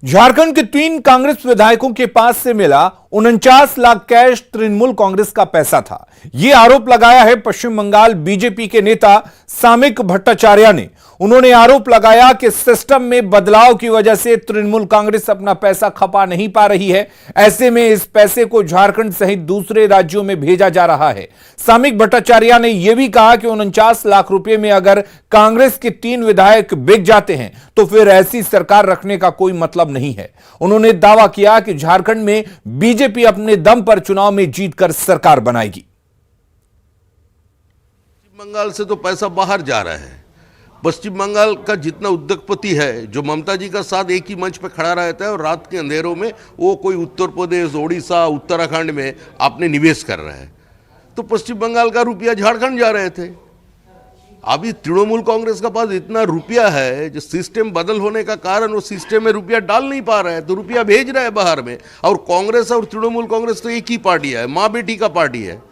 झारखंड के 3 कांग्रेस विधायकों के पास से मिला 49 लाख कैश तृणमूल कांग्रेस का पैसा था। यह आरोप लगाया है पश्चिम बंगाल बीजेपी के नेता सामिक भट्टाचार्य ने। उन्होंने आरोप लगाया कि सिस्टम में बदलाव की वजह से तृणमूल कांग्रेस अपना पैसा खपा नहीं पा रही है। ऐसे में इस पैसे को झारखंड सहित दूसरे राज्यों में भेजा जा रहा है। सामिक भट्टाचार्य ने यह भी कहा कि 49 लाख रुपए में अगर कांग्रेस के 3 विधायक बिक जाते हैं तो फिर ऐसी सरकार रखने का कोई मतलब नहीं है। उन्होंने दावा किया कि झारखंड में बीजेपी अपने दम पर चुनाव में जीतकर सरकार बनाएगी। पश्चिम बंगाल से तो पैसा बाहर जा रहा है। पश्चिम बंगाल का जितना उद्योगपति है जो ममता जी का साथ एक ही मंच पर खड़ा रहता है और रात के अंधेरों में वो कोई उत्तर प्रदेश, ओडिशा, उत्तराखंड में आपने निवेश कर रहा है, तो पश्चिम बंगाल का रुपया झारखंड जा रहे थे। अभी तृणमूल कांग्रेस का पास इतना रुपया है जो सिस्टम बदल होने का कारण वो सिस्टम में रुपया डाल नहीं पा रहा है, तो रुपया भेज रहा है बाहर में। और कांग्रेस और तृणमूल कांग्रेस तो एक ही पार्टी है, माँ बेटी का पार्टी है,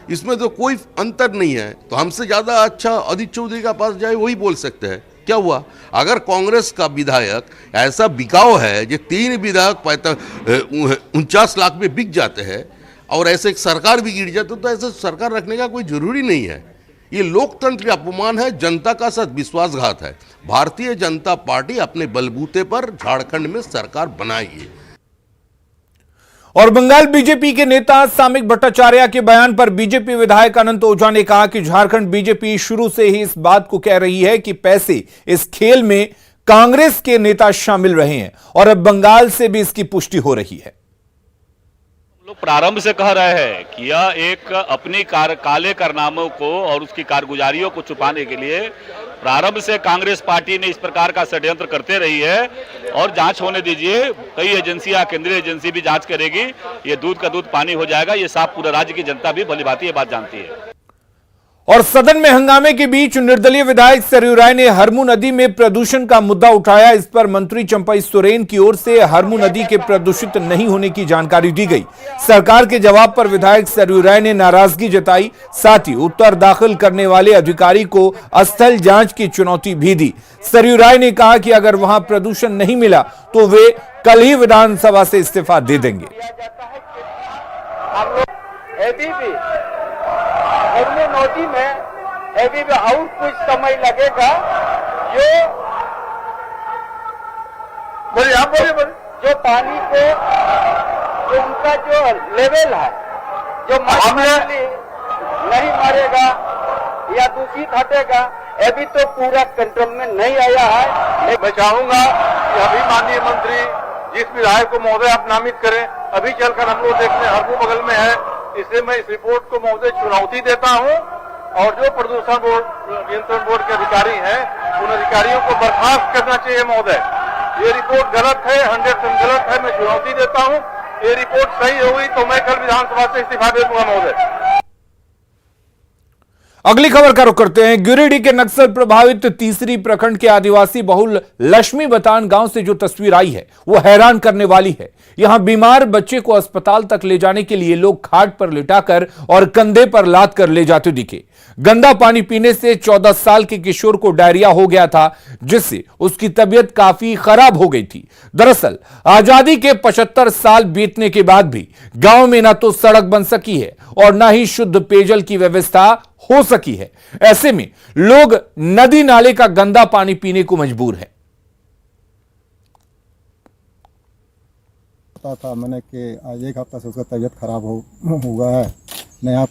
इसमें तो कोई अंतर नहीं है। तो हमसे ज़्यादा अच्छा अदित चौधरी का पास जाए वही बोल सकते हैं। क्या हुआ अगर कांग्रेस का विधायक ऐसा बिकाऊ है जो 3 विधायक 49 लाख में बिक जाते हैं और ऐसे एक सरकार भी गिर जाती तो ऐसे सरकार रखने का कोई जरूरी नहीं है। ये लोकतंत्र का अपमान है, जनता का साथ विश्वासघात है। भारतीय जनता पार्टी अपने बलबूते पर झारखंड में सरकार बनाएगी। और बंगाल बीजेपी के नेता सामिक भट्टाचार्य के बयान पर बीजेपी विधायक अनंत ओझा ने कहा कि झारखंड बीजेपी शुरू से ही इस बात को कह रही है कि पैसे इस खेल में कांग्रेस के नेता शामिल रहे हैं और अब बंगाल से भी इसकी पुष्टि हो रही है। लोग प्रारंभ से कह रहे हैं कि यह एक अपनी काले कारनामों को और उसकी कारगुजारियों को छुपाने के लिए प्रारंभ से कांग्रेस पार्टी ने इस प्रकार का षड्यंत्र करते रही है और जांच होने दीजिए। कई एजेंसियां, केंद्रीय एजेंसी भी जांच करेगी। ये दूध का दूध पानी हो जाएगा। ये साफ पूरे राज्य की जनता भी भलीभांति ये बात जानती है। और सदन में हंगामे के बीच निर्दलीय विधायक सरयू राय ने हरमू नदी में प्रदूषण का मुद्दा उठाया। इस पर मंत्री चंपई सोरेन की ओर से हरमू नदी के प्रदूषित नहीं होने की जानकारी दी गई। सरकार के जवाब पर विधायक सरयू राय ने नाराजगी जताई। साथ ही उत्तर दाखिल करने वाले अधिकारी को स्थल जांच की चुनौती भी दी। सरयू राय ने कहा कि अगर वहां प्रदूषण नहीं मिला तो वे कल ही विधानसभा से इस्तीफा दे देंगे। हरमू नदी में अभी भी और कुछ समय लगेगा। जो पानी को जो उनका जो लेवल है जो नहीं मरेगा या दूषित हटेगा, अभी तो पूरा कंट्रोल में नहीं आया है। मैं चाहूंगा कि अभी माननीय मंत्री जिस विधायक को महोदय आप नामित करें, अभी चलकर हम लोग देखने हरमू बगल में है, इसलिए मैं इस रिपोर्ट को महोदय चुनौती देता हूं और जो प्रदूषण बोर्ड नियंत्रण बोर्ड के अधिकारी हैं उन अधिकारियों को बर्खास्त करना चाहिए महोदय। ये रिपोर्ट गलत है, 100% गलत है। मैं चुनौती देता हूं, ये रिपोर्ट सही हुई तो मैं कल विधानसभा से इस्तीफा दे दूंगा महोदय। अगली खबर का रुख करते हैं। गिरिडीह के नक्सल प्रभावित तीसरी प्रखंड के आदिवासी बहुल लक्ष्मी बतान गांव से जो तस्वीर आई है वो हैरान करने वाली है। यहां बीमार बच्चे को अस्पताल तक ले जाने के लिए लोग खाट पर लिटाकर और कंधे पर लाद कर ले जाते दिखे। गंदा पानी पीने से 14 साल के किशोर को डायरिया हो गया था, जिससे उसकी तबीयत काफी खराब हो गई थी। दरअसल आजादी के 75 साल बीतने के बाद भी गांव में ना तो सड़क बन सकी है और ना ही शुद्ध पेयजल की व्यवस्था हो सकी है। ऐसे में लोग नदी नाले का गंदा पानी पीने को मजबूर है। था मैंने कि आज 1 हफ्ता से उसका तबीयत खराब हुआ है। नहीं आप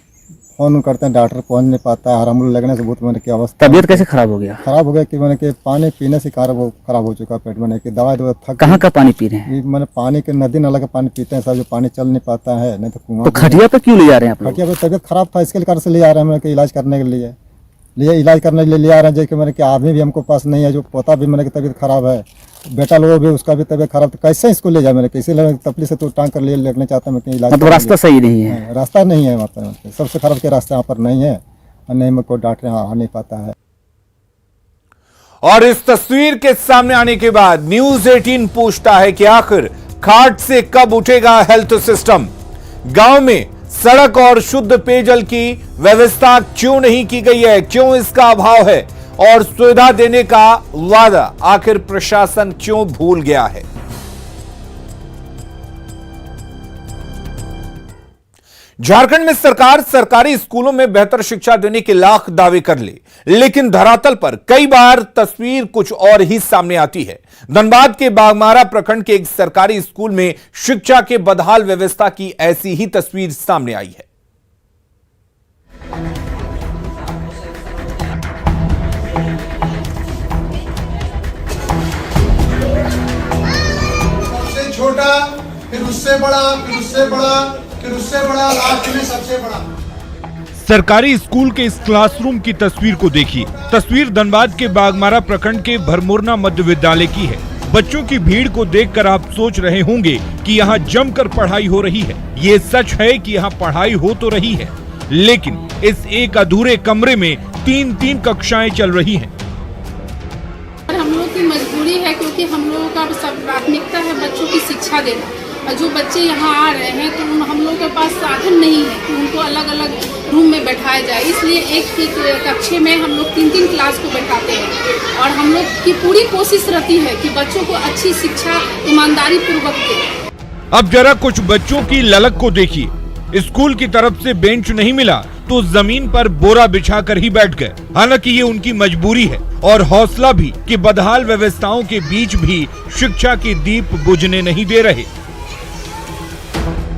फोन करते हैं, डॉक्टर पहुंच नहीं पाता है। हरामुल लगने से बहुत मैंने की अवस्था। तबीयत कैसे खराब हो गया? खराब हो गया कि मैंने कि पानी पीने से खराब हो चुका पेट में, कि दवाई थक। कहाँ का पानी पी रहे हैं? मैंने पानी के नदी नाला का पानी पीते हैं सब, जो पानी चल नहीं पाता है। नहीं तो कुआं। तो खटिया पे क्यों ले जा रहे हैं आप लोग? खटिया पे तबीयत खराब था, इसके कारण से ले आ रहे हैं मैंने, इलाज करने के लिए इलाज करने के लिए ले आ रहे हैं। जैसे मैंने कि आदमी भी हमको पास नहीं है, जो पोता भी मैंने की तबीयत खराब है, बेटा लोग भी उसका भी तबीयत खराब, तो कैसे इसको ले जाए मैंने, कैसे तकलीफ से तो टांग कर ले लेना चाहता हूँ मैं। इलाज तो रास्ता सही नहीं है, रास्ता नहीं है वहाँ पर, सबसे खराब के रास्ते यहाँ पर नहीं है और नहीं मेरे को डॉक्टर यहाँ आ नहीं पाता है। और इस तस्वीर के सामने आने के बाद न्यूज 18 पूछता है कि आखिर खाट से कब उठेगा हेल्थ सिस्टम। गांव में सड़क और शुद्ध पेयजल की व्यवस्था क्यों नहीं की गई है, क्यों इसका अभाव है और सुविधा देने का वादा आखिर प्रशासन क्यों भूल गया है। झारखंड में सरकार सरकारी स्कूलों में बेहतर शिक्षा देने के लाख दावे कर ले, लेकिन धरातल पर कई बार तस्वीर कुछ और ही सामने आती है। धनबाद के बाघमारा प्रखंड के एक सरकारी स्कूल में शिक्षा के बदहाल व्यवस्था की ऐसी ही तस्वीर सामने आई है। सबसे छोटा, फिर उससे बड़ा, फिर उससे बड़ा, फिर उससे बड़ा, लास्ट में सबसे बड़ा। सरकारी स्कूल के इस क्लासरूम की तस्वीर को देखिए। तस्वीर धनबाद के बाघमारा प्रखंड के भरमोरना मध्य विद्यालय की है। बच्चों की भीड़ को देखकर आप सोच रहे होंगे कि यहाँ जमकर पढ़ाई हो रही है। ये सच है कि यहाँ पढ़ाई हो तो रही है, लेकिन इस एक अधूरे कमरे में 3-3 कक्षाएं चल रही हैं। हम लोग की मजबूरी है, क्योंकि हम लोगों का सब प्राथमिकता है बच्चों की शिक्षा देना। और जो बच्चे यहाँ आ रहे हैं तो हम लोगों के पास साधन नहीं है कि उनको अलग अलग रूम में बैठाया जाए, इसलिए एक ही कक्षे में हम लोग 3-3 क्लास को बैठाते हैं। और हम लोग की पूरी कोशिश रहती है कि बच्चों को अच्छी शिक्षा ईमानदारी पूर्वक दें। अब जरा कुछ बच्चों की ललक को देखिए। स्कूल की तरफ से बेंच नहीं मिला तो जमीन पर बोरा बिछाकर ही बैठ गए। हालांकि ये उनकी मजबूरी है और हौसला भी कि बदहाल व्यवस्थाओं के बीच भी शिक्षा के दीप बुझने नहीं दे रहे।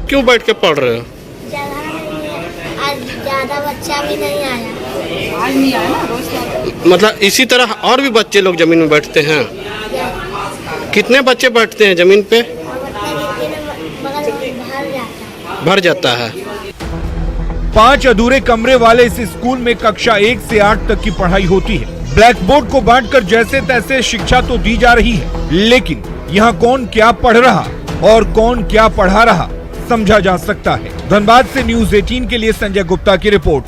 क्यों बैठ के पढ़ रहे हो? जगह नहीं है, आज ज्यादा बच्चा भी नहीं आया। आज नहीं आया ना, रोज मतलब इसी तरह और भी बच्चे लोग जमीन में बैठते हैं? कितने बच्चे बैठते हैं जमीन पे? भर जाता है। 5 अधूरे कमरे वाले इस स्कूल में कक्षा 1 से 8 तक की पढ़ाई होती है। ब्लैक बोर्ड को बांटकर जैसे तैसे शिक्षा तो दी जा रही है, लेकिन यहाँ कौन क्या पढ़ रहा और कौन क्या पढ़ा रहा समझा जा सकता है। धनबाद से न्यूज़ 18 के लिए संजय गुप्ता की रिपोर्ट।